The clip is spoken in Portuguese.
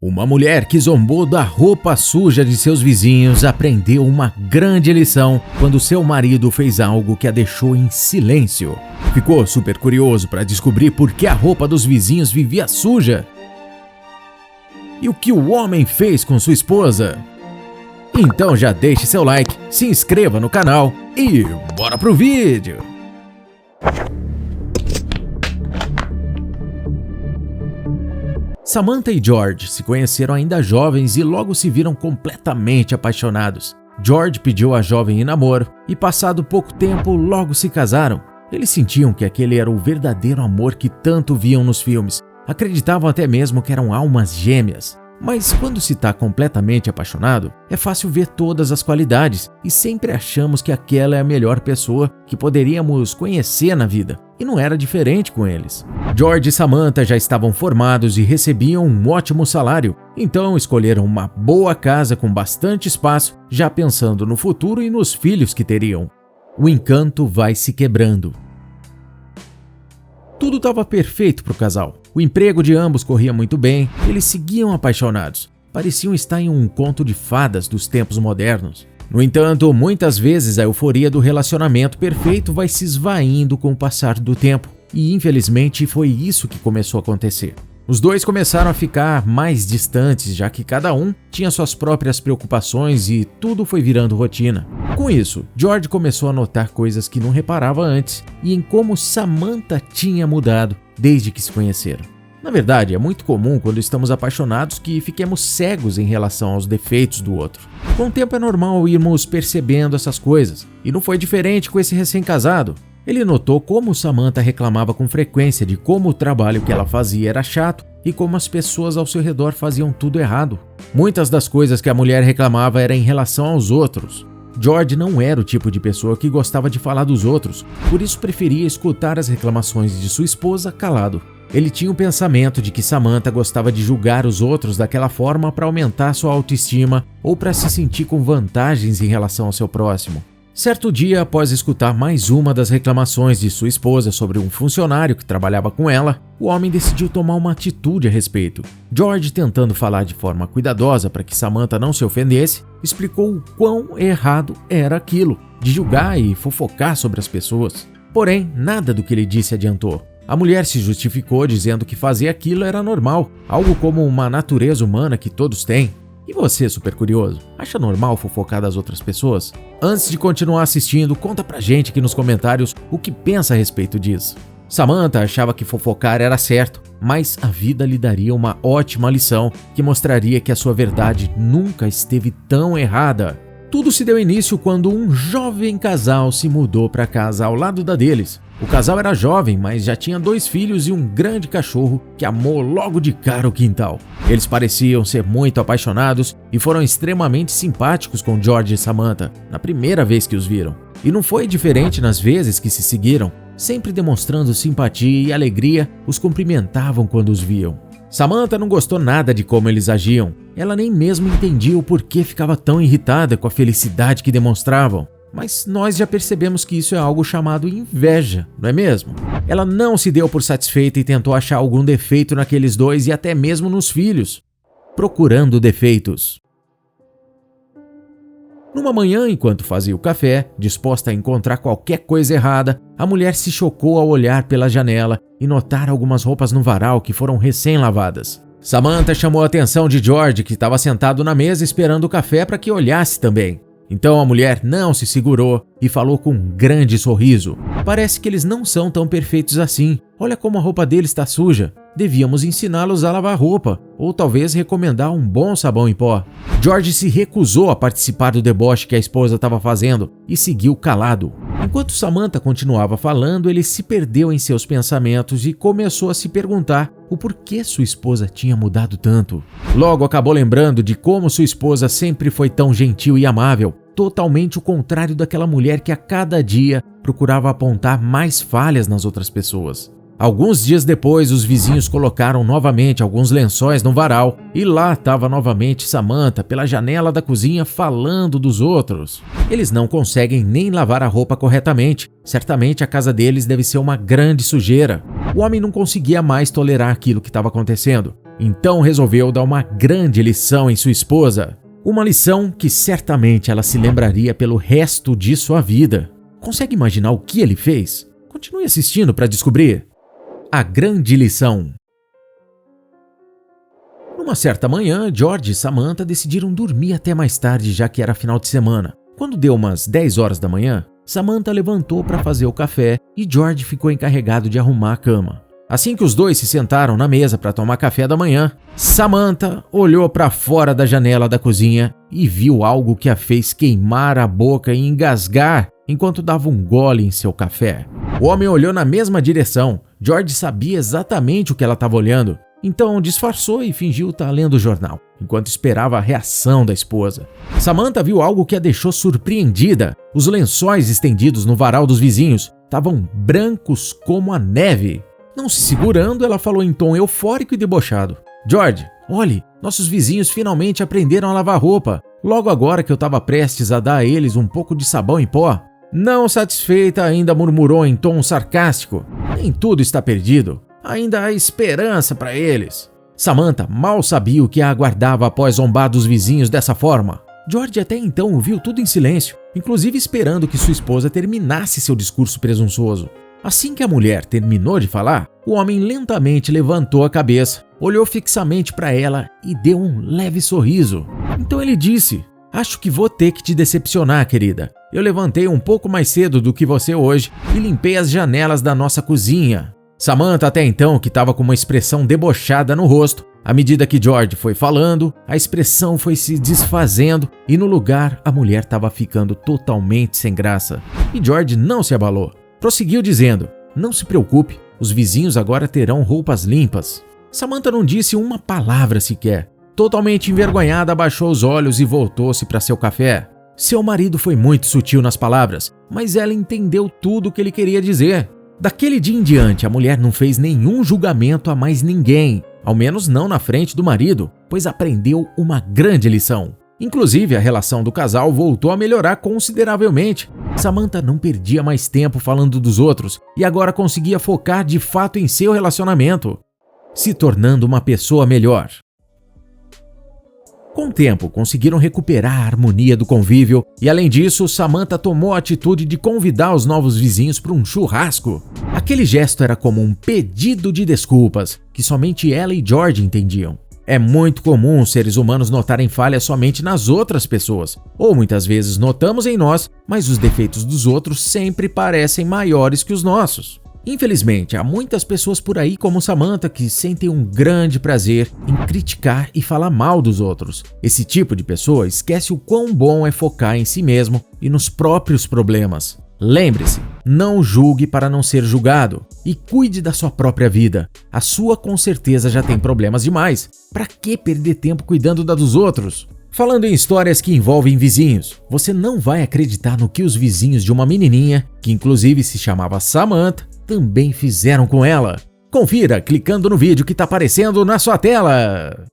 Uma mulher que zombou da roupa suja de seus vizinhos aprendeu uma grande lição quando seu marido fez algo que a deixou em silêncio. Ficou super curioso para descobrir por que a roupa dos vizinhos vivia suja. E o que o homem fez com sua esposa? Então já deixe seu like, se inscreva no canal e bora pro vídeo! Samantha e George se conheceram ainda jovens e logo se viram completamente apaixonados. George pediu a jovem em namoro e, passado pouco tempo, logo se casaram. Eles sentiam que aquele era o verdadeiro amor que tanto viam nos filmes. Acreditavam até mesmo que eram almas gêmeas. Mas quando se está completamente apaixonado, é fácil ver todas as qualidades e sempre achamos que aquela é a melhor pessoa que poderíamos conhecer na vida. E não era diferente com eles. George e Samantha já estavam formados e recebiam um ótimo salário, então escolheram uma boa casa com bastante espaço, já pensando no futuro e nos filhos que teriam. O encanto vai se quebrando. Tudo estava perfeito para o casal. O emprego de ambos corria muito bem, eles seguiam apaixonados. Pareciam estar em um conto de fadas dos tempos modernos. No entanto, muitas vezes a euforia do relacionamento perfeito vai se esvaindo com o passar do tempo. E infelizmente foi isso que começou a acontecer. Os dois começaram a ficar mais distantes, já que cada um tinha suas próprias preocupações e tudo foi virando rotina. Com isso, George começou a notar coisas que não reparava antes e em como Samantha tinha mudado desde que se conheceram. Na verdade, é muito comum quando estamos apaixonados que fiquemos cegos em relação aos defeitos do outro. Com o tempo é normal irmos percebendo essas coisas, e não foi diferente com esse recém-casado. Ele notou como Samantha reclamava com frequência de como o trabalho que ela fazia era chato e como as pessoas ao seu redor faziam tudo errado. Muitas das coisas que a mulher reclamava eram em relação aos outros. George não era o tipo de pessoa que gostava de falar dos outros, por isso preferia escutar as reclamações de sua esposa calado. Ele tinha o pensamento de que Samantha gostava de julgar os outros daquela forma para aumentar sua autoestima ou para se sentir com vantagens em relação ao seu próximo. Certo dia, após escutar mais uma das reclamações de sua esposa sobre um funcionário que trabalhava com ela, o homem decidiu tomar uma atitude a respeito. George, tentando falar de forma cuidadosa para que Samantha não se ofendesse, explicou o quão errado era aquilo, de julgar e fofocar sobre as pessoas. Porém, nada do que ele disse adiantou. A mulher se justificou dizendo que fazer aquilo era normal, algo como uma natureza humana que todos têm. E você, super curioso, acha normal fofocar das outras pessoas? Antes de continuar assistindo, conta pra gente aqui nos comentários o que pensa a respeito disso. Samantha achava que fofocar era certo, mas a vida lhe daria uma ótima lição que mostraria que a sua verdade nunca esteve tão errada. Tudo se deu início quando um jovem casal se mudou para casa ao lado da deles. O casal era jovem, mas já tinha 2 filhos e um grande cachorro que amou logo de cara o quintal. Eles pareciam ser muito apaixonados e foram extremamente simpáticos com George e Samantha na primeira vez que os viram. E não foi diferente nas vezes que se seguiram, sempre demonstrando simpatia e alegria, os cumprimentavam quando os viam. Samantha não gostou nada de como eles agiam. Ela nem mesmo entendia o porquê ficava tão irritada com a felicidade que demonstravam. Mas nós já percebemos que isso é algo chamado inveja, não é mesmo? Ela não se deu por satisfeita e tentou achar algum defeito naqueles dois e até mesmo nos filhos, procurando defeitos. Numa manhã, enquanto fazia o café, disposta a encontrar qualquer coisa errada, a mulher se chocou ao olhar pela janela e notar algumas roupas no varal que foram recém-lavadas. Samantha chamou a atenção de George, que estava sentado na mesa esperando o café para que olhasse também. Então a mulher não se segurou e falou com um grande sorriso. Parece que eles não são tão perfeitos assim. Olha como a roupa deles está suja. Devíamos ensiná-los a lavar roupa, ou talvez recomendar um bom sabão em pó. George se recusou a participar do deboche que a esposa estava fazendo e seguiu calado. Enquanto Samantha continuava falando, ele se perdeu em seus pensamentos e começou a se perguntar o porquê sua esposa tinha mudado tanto. Logo acabou lembrando de como sua esposa sempre foi tão gentil e amável, totalmente o contrário daquela mulher que a cada dia procurava apontar mais falhas nas outras pessoas. Alguns dias depois, os vizinhos colocaram novamente alguns lençóis no varal e lá estava novamente Samantha pela janela da cozinha falando dos outros. Eles não conseguem nem lavar a roupa corretamente. Certamente a casa deles deve ser uma grande sujeira. O homem não conseguia mais tolerar aquilo que estava acontecendo. Então resolveu dar uma grande lição em sua esposa. Uma lição que certamente ela se lembraria pelo resto de sua vida. Consegue imaginar o que ele fez? Continue assistindo para descobrir. A grande lição. Numa certa manhã, George e Samantha decidiram dormir até mais tarde, já que era final de semana. Quando deu umas 10 horas da manhã, Samantha levantou para fazer o café e George ficou encarregado de arrumar a cama. Assim que os dois se sentaram na mesa para tomar café da manhã, Samantha olhou para fora da janela da cozinha e viu algo que a fez queimar a boca e engasgar enquanto dava um gole em seu café. O homem olhou na mesma direção. George sabia exatamente o que ela estava olhando, então disfarçou e fingiu estar lendo o jornal, enquanto esperava a reação da esposa. Samantha viu algo que a deixou surpreendida. Os lençóis estendidos no varal dos vizinhos estavam brancos como a neve. Não se segurando, ela falou em tom eufórico e debochado: "George, olhe, nossos vizinhos finalmente aprenderam a lavar roupa, logo agora que eu estava prestes a dar a eles um pouco de sabão em pó." Não satisfeita, ainda murmurou em tom sarcástico: "Nem tudo está perdido, ainda há esperança para eles." Samantha mal sabia o que a aguardava após zombar dos vizinhos dessa forma. George até então ouviu tudo em silêncio, inclusive esperando que sua esposa terminasse seu discurso presunçoso. Assim que a mulher terminou de falar, o homem lentamente levantou a cabeça, olhou fixamente para ela e deu um leve sorriso. Então ele disse: "Acho que vou ter que te decepcionar, querida. Eu levantei um pouco mais cedo do que você hoje e limpei as janelas da nossa cozinha." Samantha, até então, que estava com uma expressão debochada no rosto, à medida que George foi falando, a expressão foi se desfazendo e no lugar a mulher estava ficando totalmente sem graça. E George não se abalou. Prosseguiu dizendo: "Não se preocupe, os vizinhos agora terão roupas limpas." Samantha não disse uma palavra sequer. Totalmente envergonhada, abaixou os olhos e voltou-se para seu café. Seu marido foi muito sutil nas palavras, mas ela entendeu tudo o que ele queria dizer. Daquele dia em diante, a mulher não fez nenhum julgamento a mais ninguém, ao menos não na frente do marido, pois aprendeu uma grande lição. Inclusive, a relação do casal voltou a melhorar consideravelmente. Samantha não perdia mais tempo falando dos outros e agora conseguia focar de fato em seu relacionamento, se tornando uma pessoa melhor. Com o tempo, conseguiram recuperar a harmonia do convívio e, além disso, Samantha tomou a atitude de convidar os novos vizinhos para um churrasco. Aquele gesto era como um pedido de desculpas, que somente ela e George entendiam. É muito comum os seres humanos notarem falhas somente nas outras pessoas, ou muitas vezes notamos em nós, mas os defeitos dos outros sempre parecem maiores que os nossos. Infelizmente, há muitas pessoas por aí como Samantha que sentem um grande prazer em criticar e falar mal dos outros. Esse tipo de pessoa esquece o quão bom é focar em si mesmo e nos próprios problemas. Lembre-se, não julgue para não ser julgado e cuide da sua própria vida. A sua com certeza já tem problemas demais. Para que perder tempo cuidando da dos outros? Falando em histórias que envolvem vizinhos, você não vai acreditar no que os vizinhos de uma menininha, que inclusive se chamava Samantha, também fizeram com ela. Confira clicando no vídeo que está aparecendo na sua tela.